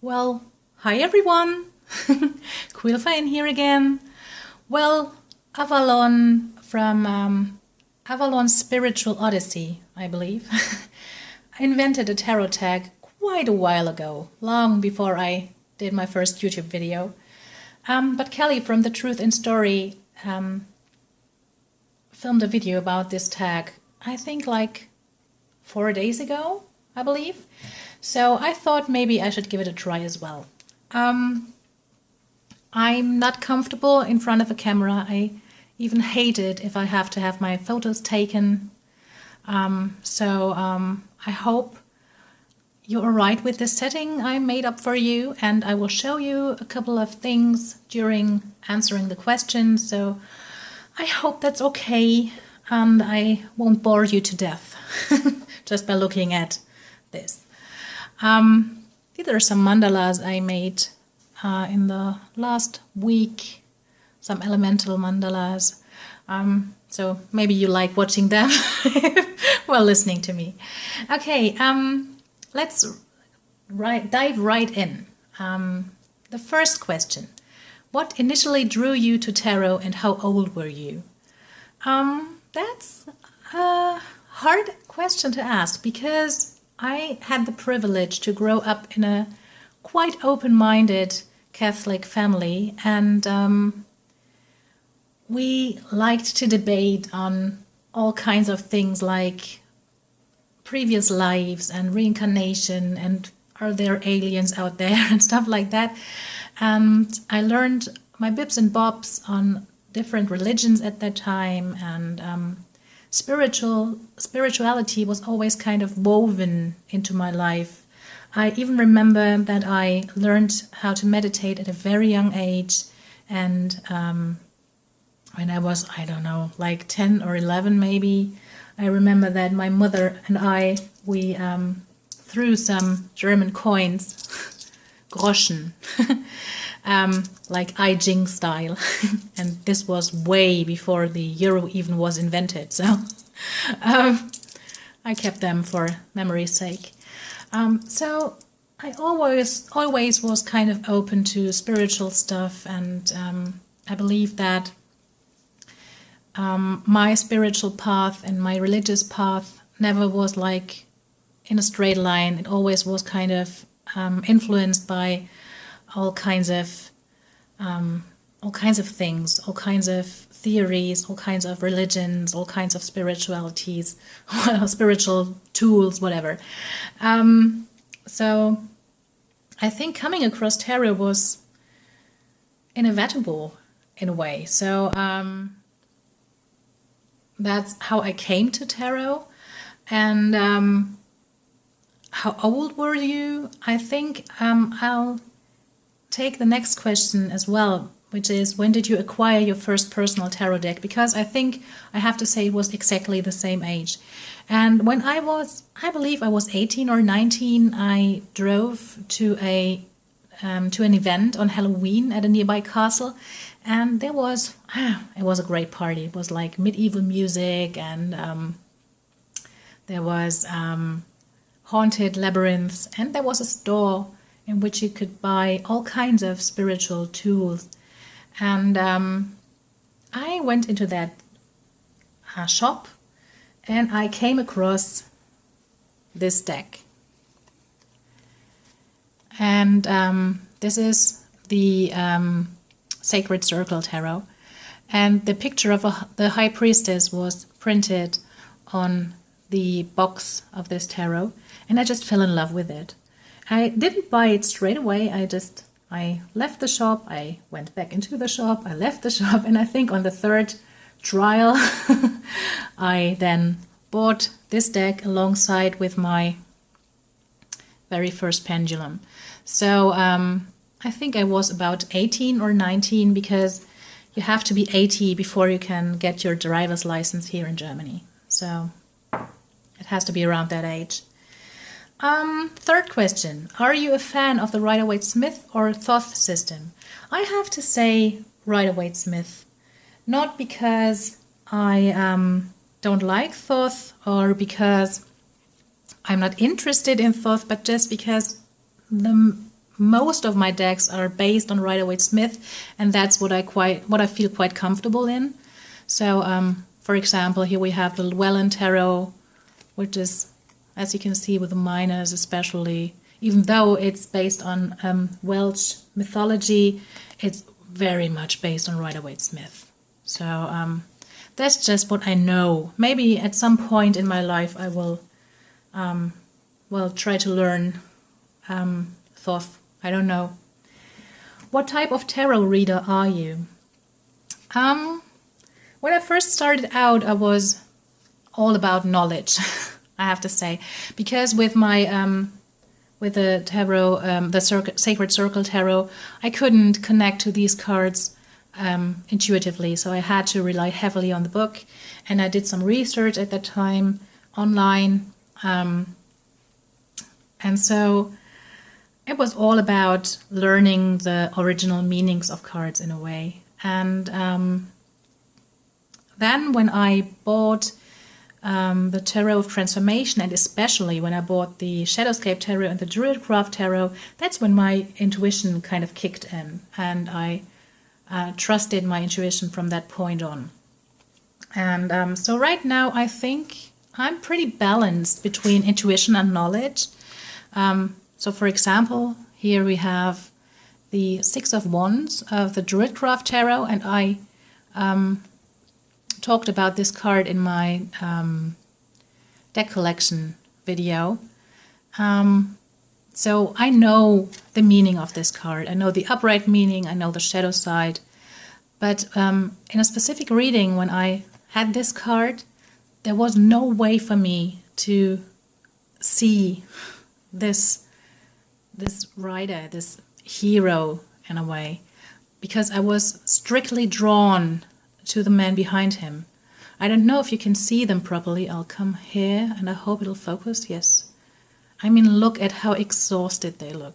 Well, hi everyone! Quilfine here again. Well, Avalon from Avalon's Spiritual Odyssey, I believe, invented a tarot tag quite a while ago, long before I did my first YouTube video. But Kelly from The Truth in Story filmed a video about this tag, I think like 4 days ago, I believe. So I thought maybe I should give it a try as well. I'm not comfortable in front of a camera. I even hate it if I have to have my photos taken. I hope you're alright with this setting I made up for you, and I will show you a couple of things during answering the questions. So I hope that's okay and I won't bore you to death just by looking at this. These are some mandalas I made in the last week, some elemental mandalas. So maybe you like watching them while listening to me. Okay, let's dive right in. The first question: what initially drew you to tarot and how old were you? That's a hard question to ask because I had the privilege to grow up in a quite open-minded Catholic family, and we liked to debate on all kinds of things like previous lives and reincarnation and are there aliens out there and stuff like that. And I learned my bits and bobs on different religions at that time, and spirituality was always kind of woven into my life. I even remember that I learned how to meditate at a very young age, and when I was, I don't know, like 10 or 11 maybe, I remember that my mother and we threw some German coins, Groschen, like I Ching style, and this was way before the euro even was invented, so I kept them for memory's sake. So I always was kind of open to spiritual stuff, and I believe that my spiritual path and my religious path never was like in a straight line. It always was kind of influenced by all kinds of things, all kinds of theories, all kinds of religions, all kinds of spiritualities, spiritual tools, whatever. So I think coming across tarot was inevitable in a way. So that's how I came to tarot. And how old were you? I think I'll take the next question as well, which is, when did you acquire your first personal tarot deck? Because I think I have to say it was exactly the same age. And when I believe I was 18 or 19, I drove to an event on Halloween at a nearby castle, and it was a great party. It was like medieval music, and there was haunted labyrinths, and there was a store in which you could buy all kinds of spiritual tools. And I went into that shop, and I came across this deck. And this is the Sacred Circle Tarot. And the picture of the High Priestess was printed on the box of this tarot. And I just fell in love with it. I didn't buy it straight away. I left the shop, I went back into the shop, I left the shop, and I think on the third trial I then bought this deck alongside with my very first pendulum. So I think I was about 18 or 19, because you have to be 80 before you can get your driver's license here in Germany. So it has to be around that age. Third question: are you a fan of the Rider-Waite-Smith or Thoth system? I have to say Rider-Waite-Smith, not because I don't like Thoth or because I'm not interested in Thoth, but just because the most of my decks are based on Rider-Waite-Smith, and that's what I feel quite comfortable in. So, for example, here we have the Llewellyn Tarot, which is, as you can see, with the minors especially, even though it's based on Welsh mythology, it's very much based on Rider-Waite-Smith. So that's just what I know. Maybe at some point in my life I will try to learn Thoth. I don't know. What type of tarot reader are you? When I first started out, I was all about knowledge, I have to say, because with my with the tarot, Sacred Circle tarot, I couldn't connect to these cards intuitively, so I had to rely heavily on the book, and I did some research at that time online, and so it was all about learning the original meanings of cards in a way. And then when I bought the Tarot of Transformation, and especially when I bought the Shadowscape Tarot and the Druidcraft Tarot, that's when my intuition kind of kicked in, and I trusted my intuition from that point on. And so right now I think I'm pretty balanced between intuition and knowledge. So for example, here we have the Six of Wands of the Druidcraft Tarot, and I talked about this card in my deck collection video. So I know the meaning of this card. I know the upright meaning, I know the shadow side. But in a specific reading, when I had this card, there was no way for me to see this rider, this hero in a way, because I was strictly drawn to the man behind him. I don't know if you can see them properly. I'll come here and I hope it'll focus. Yes. I mean, look at how exhausted they look.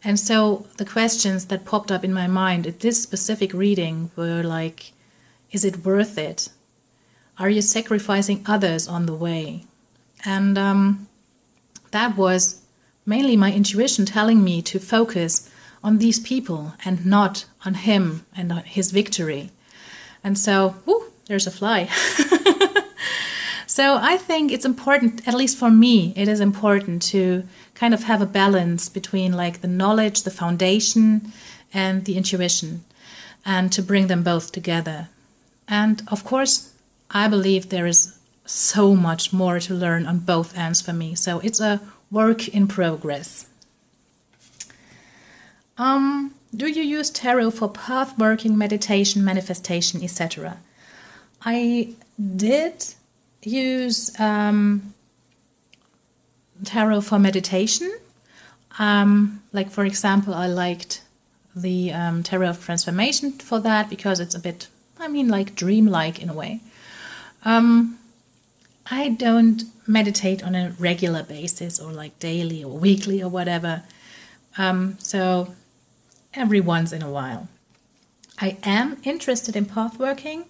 And so the questions that popped up in my mind at this specific reading were like, is it worth it? Are you sacrificing others on the way? And that was mainly my intuition telling me to focus on these people and not on him and on his victory. And so, there's a fly. So I think it's important, at least for me, it is important to kind of have a balance between like the knowledge, the foundation, and the intuition, and to bring them both together. And of course, I believe there is so much more to learn on both ends for me. So it's a work in progress. Do you use tarot for pathworking, meditation, manifestation, etc.? I did use tarot for meditation. Like for example, I liked the Tarot of Transformation for that because it's a bit, like dreamlike in a way. I don't meditate on a regular basis or like daily or weekly or whatever. So every once in a while. I am interested in pathworking.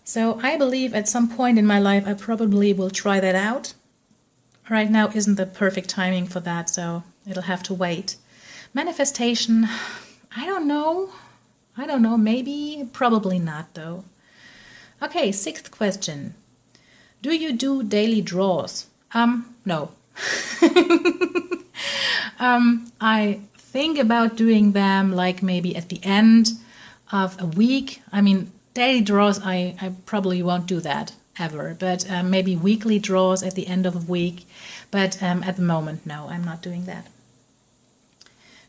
So I believe at some point in my life I probably will try that out. Right now isn't the perfect timing for that, so it'll have to wait. Manifestation, I don't know, maybe, probably not though. Okay, 6th question. Do you do daily draws? No. I think about doing them like maybe at the end of a week. Daily draws, I probably won't do that ever, but maybe weekly draws at the end of a week. But at the moment, no, I'm not doing that.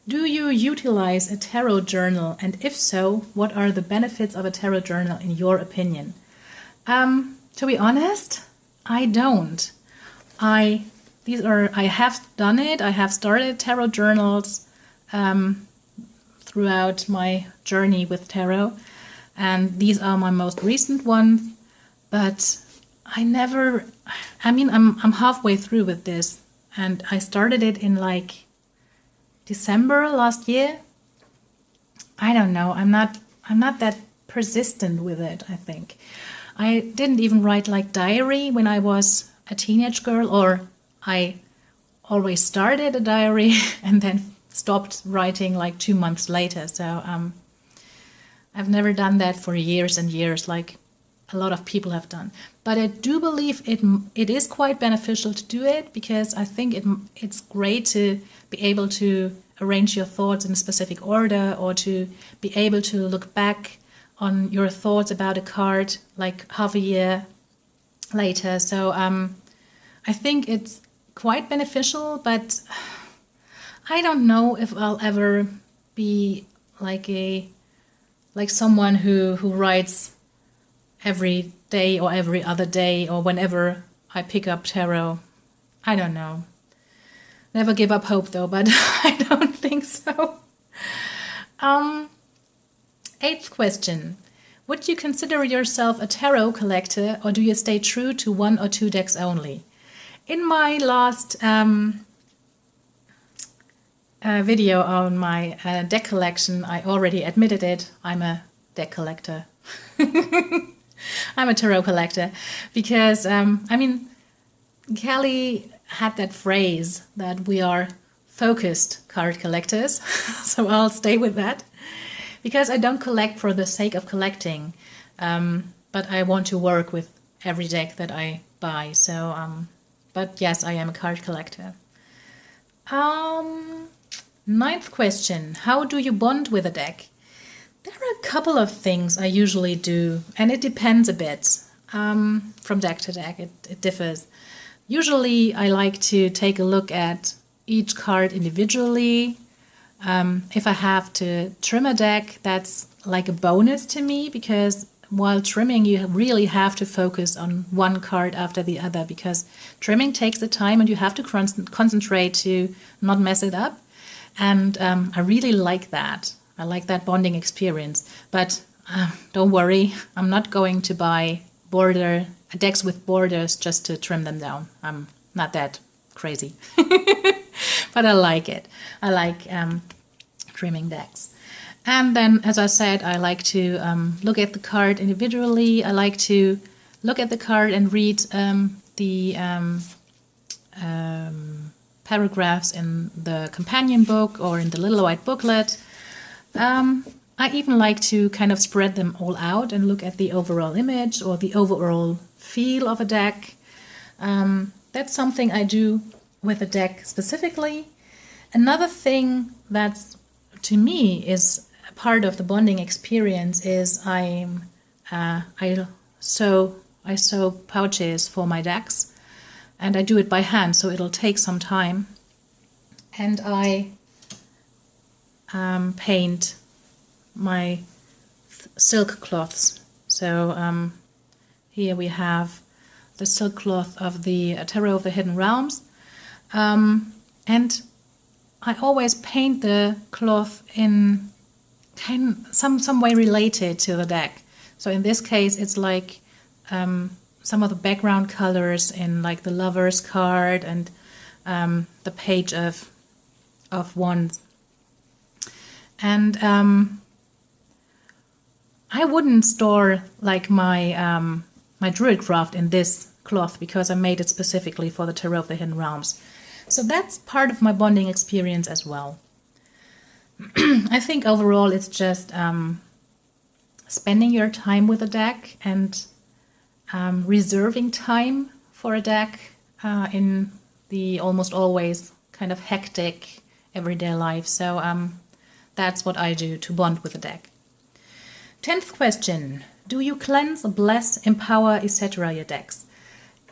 Do you utilize a tarot journal? And if so, what are the benefits of a tarot journal in your opinion? To be honest, I don't. I have done it. I have started tarot journals throughout my journey with tarot, and these are my most recent ones. But I'm halfway through with this, and I started it in like December last year. I don't know. I'm not that persistent with it, I think. I didn't even write like diary when I was a teenage girl, or I always started a diary and then stopped writing like 2 months later. So I've never done that for years and years, like a lot of people have done. But I do believe it is quite beneficial to do it, because I think it's great to be able to arrange your thoughts in a specific order, or to be able to look back on your thoughts about a card like half a year later. So I think it's quite beneficial, but I don't know if I'll ever be like someone who writes every day or every other day or whenever I pick up tarot. I don't know. Never give up hope though, but I don't think so. 8th question. Would you consider yourself a tarot collector, or do you stay true to 1 or 2 decks only? In my last video on my deck collection, I already admitted it. I'm a deck collector. I'm a tarot collector because, Kelly had that phrase that we are focused card collectors. So I'll stay with that, because I don't collect for the sake of collecting, but I want to work with every deck that I buy. So, but yes, I am a card collector. 9th question. How do you bond with a deck? There are a couple of things I usually do, and it depends a bit from deck to deck. It differs. Usually I like to take a look at each card individually. If I have to trim a deck, that's like a bonus to me, because while trimming you really have to focus on one card after the other, because trimming takes the time and you have to concentrate to not mess it up. And I really like that. I like that bonding experience. But don't worry, I'm not going to buy decks with borders just to trim them down. I'm not that crazy. But I like it. I like trimming decks. And then, as I said, I like to look at the card individually. I like to look at the card and read the paragraphs in the companion book or in the little white booklet. I even like to kind of spread them all out and look at the overall image or the overall feel of a deck. That's something I do with a deck specifically. Another thing that's, to me, is part of the bonding experience is I sew pouches for my decks, and I do it by hand, so it'll take some time. And I paint my silk cloths. So here we have the silk cloth of the Tarot of the Hidden Realms, and I always paint the cloth in some way related to the deck. So in this case, it's like some of the background colors in like the Lover's card and the Page of Wands. And I wouldn't store like my my Druidcraft in this cloth because I made it specifically for the Tarot of the Hidden Realms. So that's part of my bonding experience as well. I think overall it's just spending your time with a deck and reserving time for a deck in the almost always kind of hectic everyday life. So that's what I do to bond with a deck. 10th question. Do you cleanse, bless, empower, etc. your decks?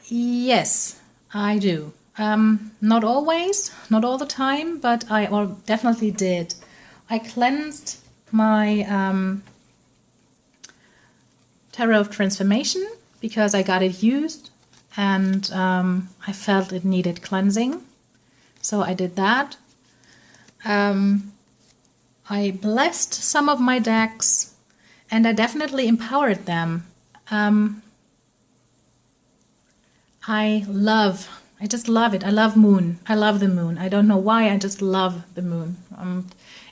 Yes, I do. Not always, not all the time, but I definitely did. I cleansed my Tarot of Transformation because I got it used and I felt it needed cleansing. So I did that. I blessed some of my decks and I definitely empowered them. I just love it. I love moon. I love the moon. I don't know why, I just love the moon.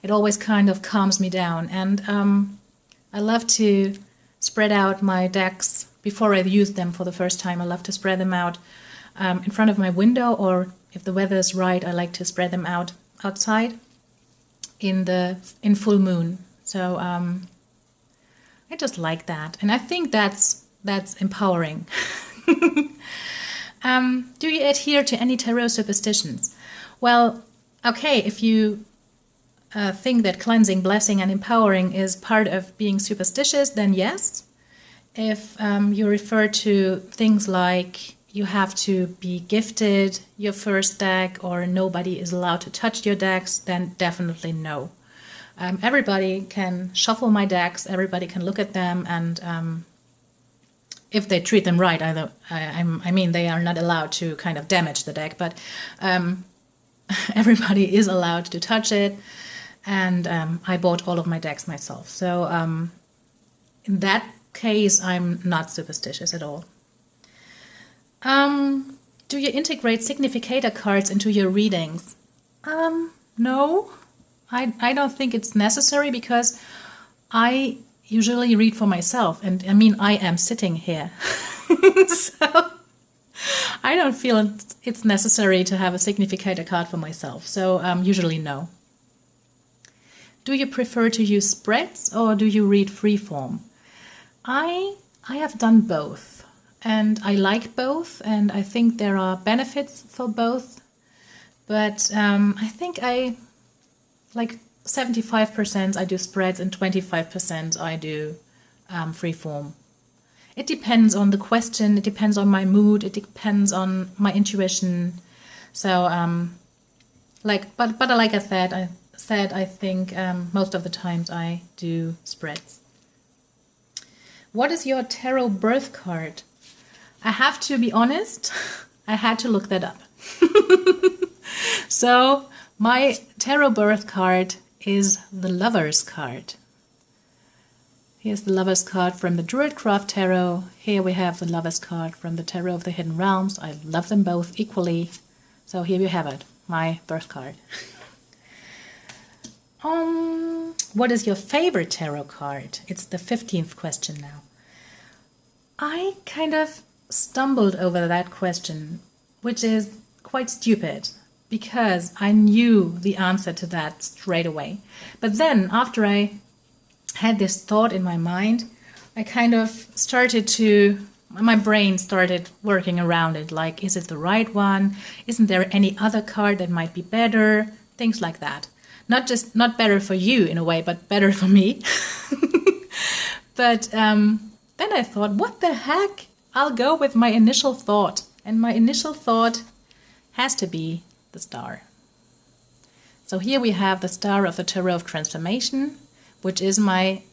It always kind of calms me down. And I love to spread out my decks before I use them for the first time. I love to spread them out in front of my window, or if the weather is right, I like to spread them out outside. in full moon. So I just like that, and I think that's empowering. Do you adhere to any tarot superstitions? Well, okay, if you think that cleansing, blessing, and empowering is part of being superstitious, then yes. If you refer to things like you have to be gifted your first deck or nobody is allowed to touch your decks, then definitely no. Everybody can shuffle my decks, everybody can look at them, and if they treat them right, I mean, they are not allowed to kind of damage the deck, but everybody is allowed to touch it, and I bought all of my decks myself. So in that case, I'm not superstitious at all. Do you integrate significator cards into your readings? No, I don't think it's necessary, because I usually read for myself, and I mean, I am sitting here. So I don't feel it's necessary to have a significator card for myself. So usually no. Do you prefer to use spreads or do you read freeform? I have done both, and I like both, and I think there are benefits for both. But I think I like 75% I do spreads and 25% I do freeform. It depends on the question, it depends on my mood, it depends on my intuition. So but like I said, I think most of the times I do spreads. What is your tarot birth card? I have to be honest, I had to look that up. So my tarot birth card is the Lover's card. Here's the Lover's card from the Druidcraft Tarot. Here we have the Lover's card from the Tarot of the Hidden Realms. I love them both equally. So here you have it, my birth card. What is your favorite tarot card? It's the 15th question now. I kind of stumbled over that question, which is quite stupid, because I knew the answer to that straight away. But then after I had this thought in my mind, I kind of my brain started working around it, like, is it the right one? Isn't there any other card that might be better? Things like that. Not better for you in a way, but better for me. But then I thought, what the heck? I'll go with my initial thought. And my initial thought has to be the Star. So here we have the Star of the Tarot of Transformation, which is my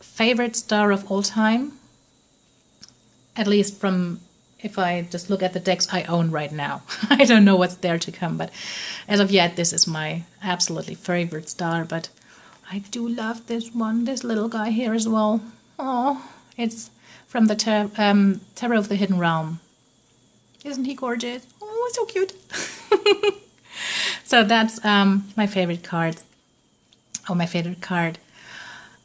favorite star of all time. At least from, if I just look at the decks I own right now. I don't know what's there to come, but as of yet, this is my absolutely favorite star. But I do love this one, this little guy here as well. Oh, it's from the Tarot of the Hidden Realm. Isn't he gorgeous? Oh, so cute. So that's my favorite card. Oh, my favorite card.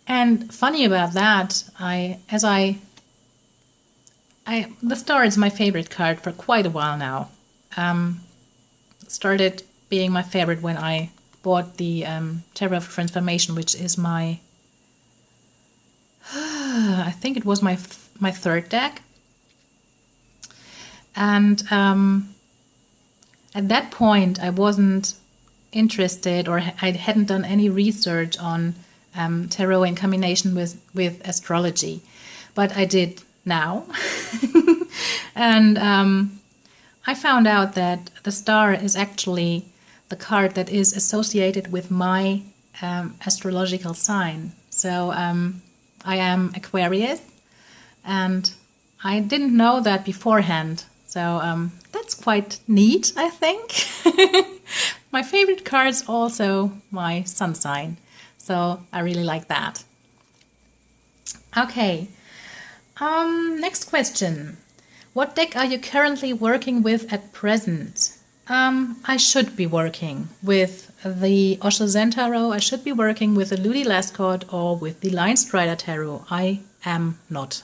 And funny about that, the Star is my favorite card for quite a while now. Started being my favorite when I bought the Tarot of Transformation, which is my, I think it was my third deck. And at that point, I wasn't interested, or I hadn't done any research on tarot in combination with astrology, but I did now. And I found out that the Star is actually the card that is associated with my astrological sign. So I am Aquarius, and I didn't know that beforehand. So that's quite neat, I think. My favorite card is also my sun sign. So I really like that. Okay. Next question. What deck are you currently working with at present? I should be working with the Osho Zen Tarot. I should be working with the Ludi Lescott or with the Lion Strider Tarot. I am not.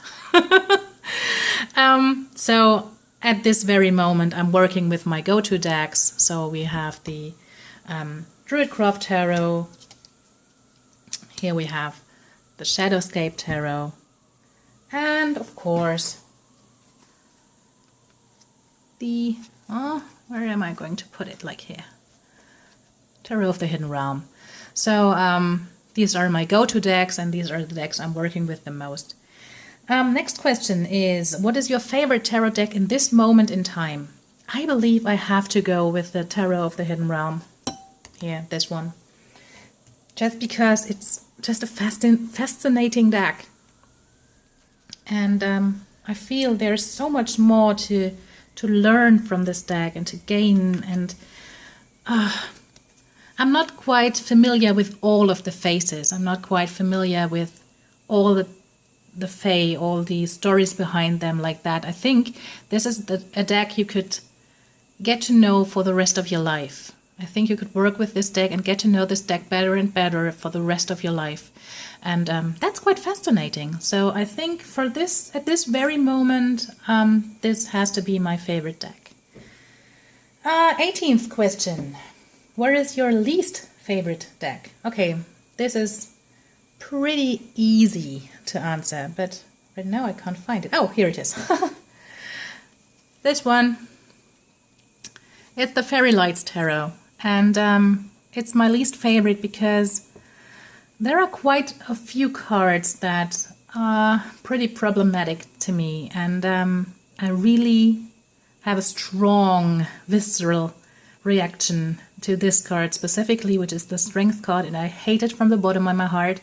So at this very moment, I'm working with my go-to decks. So we have the Druidcraft Tarot, Here we have the Shadowscape Tarot. And of course, the, where am I going to put it? Like here. Tarot of the Hidden Realm. So these are my go-to decks, and these are the decks I'm working with the most. Next question is, what is your favorite tarot deck in this moment in time? I believe I have to go with the Tarot of the Hidden Realm. Here, this one. Just because it's just a fascinating deck. And I feel there's so much more to learn from this deck and to gain. And I'm not quite familiar with all of the faces. I'm not quite familiar with all the Fae, all the stories behind them like that. I think this is a deck you could get to know for the rest of your life. I think you could work with this deck and get to know this deck better and better for the rest of your life. And that's quite fascinating. So I think for this, at this very moment, this has to be my favorite deck. 18th question. What is your least favorite deck? Okay, this is pretty easy to answer, but right now I can't find it. Oh, here it is. This one. It's the Fairy Lights Tarot. And it's my least favorite because there are quite a few cards that are pretty problematic to me. And I really have a strong, visceral reaction to this card specifically, which is the Strength card, and I hate it from the bottom of my heart.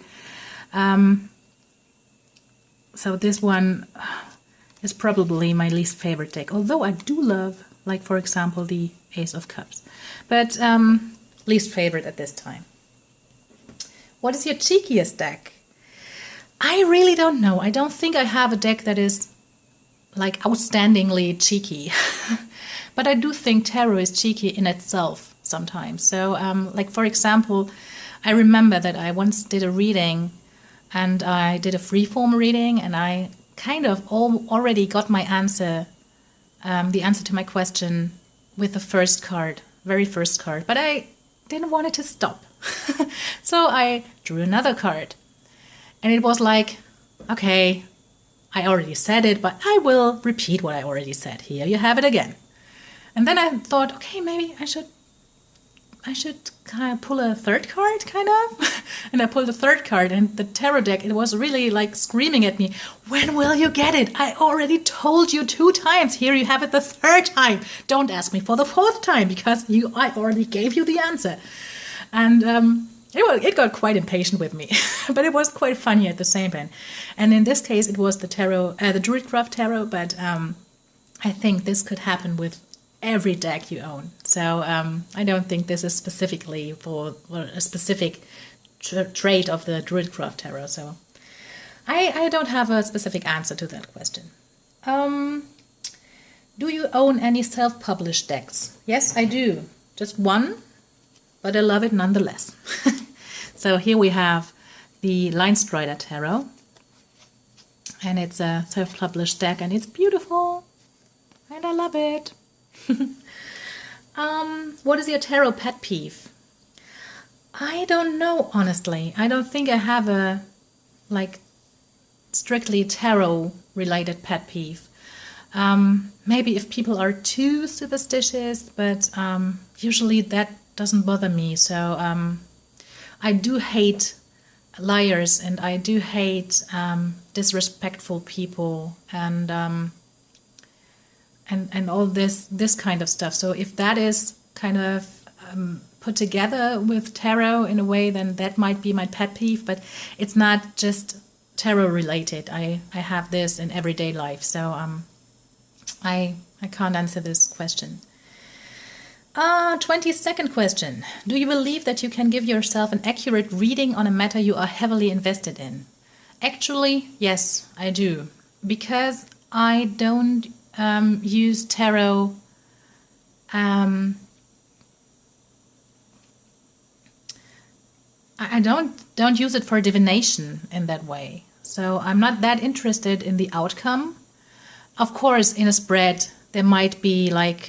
So this one is probably my least favorite deck, although I do love, like for example, the Ace of Cups. But least favorite at this time. What is your cheekiest deck? I really don't know. I don't think I have a deck that is like outstandingly cheeky. But I do think tarot is cheeky in itself sometimes. So like for example, I remember that I once did a reading, and I did a freeform reading, and I kind of already got my answer, the answer to my question with the first card, very first card, but I didn't want it to stop. So I drew another card, and it was like, okay, I already said it, but I will repeat what I already said. Here you have it again. And then I thought, okay, maybe I should kind of pull a third card, kind of. And I pulled the third card, and the tarot deck, it was really like screaming at me, when will you get it? I already told you 2 times. Here you have it the 3rd time. Don't ask me for the 4th time, because I already gave you the answer. And it got quite impatient with me, but it was quite funny at the same time. And in this case, it was the tarot, the Druidcraft Tarot, but I think this could happen with every deck you own. So I don't think this is specifically for a specific trait of the Druidcraft Tarot. So I don't have a specific answer to that question. Do you own any self-published decks? Yes, I do. Just one, but I love it nonetheless. So here we have the Line Strider Tarot. And it's a self-published deck, and it's beautiful. And I love it. What is your tarot pet peeve? I don't know, honestly. I don't think I have a strictly tarot related pet peeve. Maybe if people are too superstitious, but usually that doesn't bother me. So I do hate liars, and I do hate disrespectful people, and all this kind of stuff. So if that is kind of put together with tarot in a way, then that might be my pet peeve, but it's not just tarot related. I have this in everyday life, so I can't answer this question. 22nd question. Do you believe that you can give yourself an accurate reading on a matter you are heavily invested in? Actually, yes, I do. Because I don't use tarot I don't use it for divination in that way. So I'm not that interested in the outcome. Of course, in a spread, there might be like,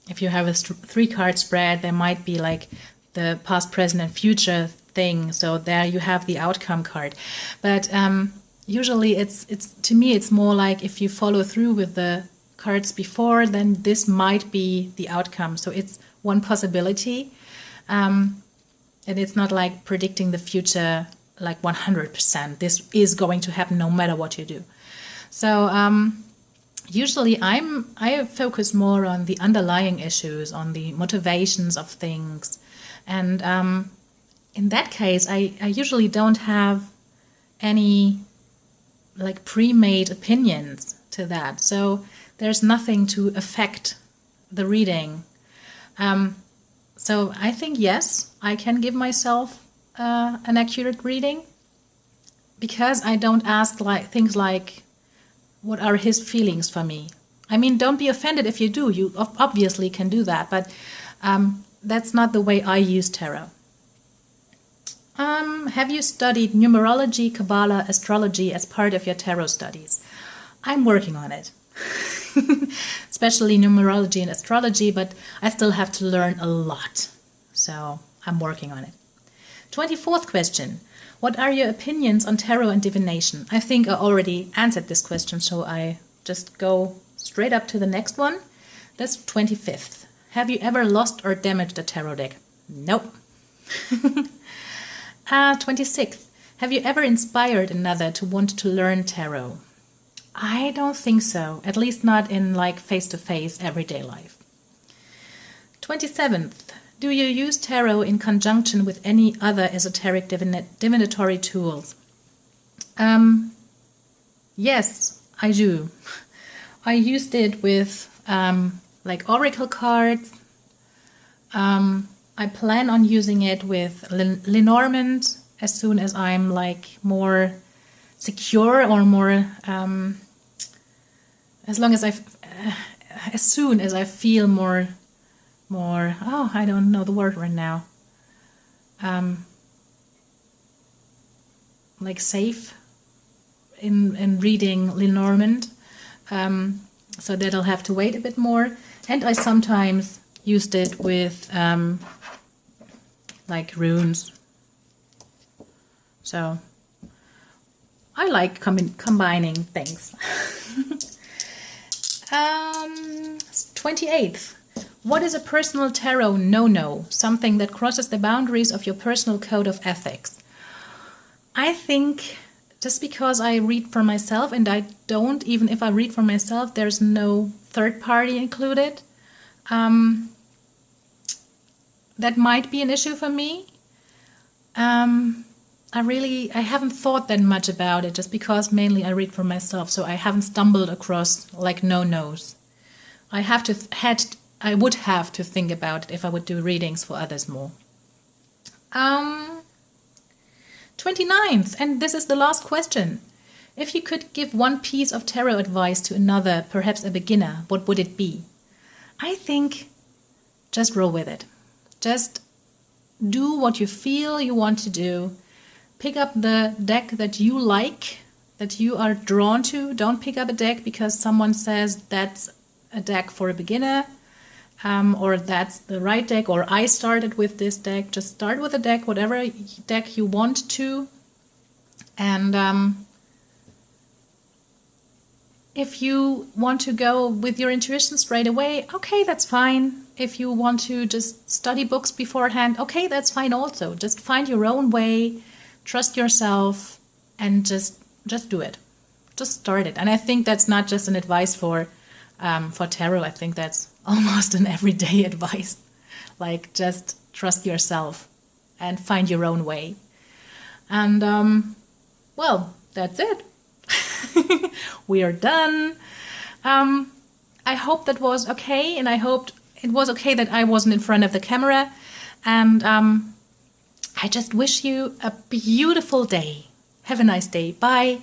if you have a 3-card spread, there might be like the past, present, and future thing. So there you have the outcome card. But usually it's to me, it's more like if you follow through with the cards before, then this might be the outcome. So it's one possibility. And it's not like predicting the future like 100%. This is going to happen no matter what you do. So usually I focus more on the underlying issues, on the motivations of things. And in that case, I usually don't have any like pre-made opinions to that. So there's nothing to affect the reading. So I think, yes, I can give myself an accurate reading, because I don't ask like things like, what are his feelings for me? I mean, don't be offended if you do. You obviously can do that, but that's not the way I use tarot. Have you studied numerology, Kabbalah, astrology as part of your tarot studies? I'm working on it. Especially numerology and astrology, but I still have to learn a lot. So I'm working on it. 24th question. What are your opinions on tarot and divination? I think I already answered this question, so I just go straight up to the next one. That's 25th. Have you ever lost or damaged a tarot deck? Nope. 26th. Have you ever inspired another to want to learn tarot? I don't think so, at least not in like face-to-face everyday life. 27th. Do you use tarot in conjunction with any other esoteric divinatory tools? Yes, I do. I used it with like oracle cards. I plan on using it with Lenormand as soon as I'm like more secure, or more as soon as I feel more I don't know the word right now, like safe in reading Lenormand, so that I'll have to wait a bit more. And I sometimes used it with like runes. So I like combining things. 28th. What is a personal tarot no-no? Something that crosses the boundaries of your personal code of ethics. I think just because I read for myself, and I don't, even if I read for myself, there's no third party included. That might be an issue for me. I haven't thought that much about it, just because mainly I read for myself, so I haven't stumbled across like no-nos. I would have to think about it if I would do readings for others more. 29th, and this is the last question. If you could give one piece of tarot advice to another, perhaps a beginner, what would it be? I think just roll with it. Just do what you feel you want to do. Pick up the deck that you like, that you are drawn to. Don't pick up a deck because someone says that's a deck for a beginner, or that's the right deck, or I started with this deck. Just start with a deck, whatever deck you want to. And if you want to go with your intuition straight away, okay, that's fine. If you want to just study books beforehand, okay, that's fine also. Just find your own way, trust yourself, and just do it. Just start it. And I think that's not just an advice for tarot. I think that's almost an everyday advice. Like, just trust yourself and find your own way. And well, that's it. We are done. I hope that was okay, and I hoped it was okay that I wasn't in front of the camera. And I just wish you a beautiful day. Have a nice day. Bye.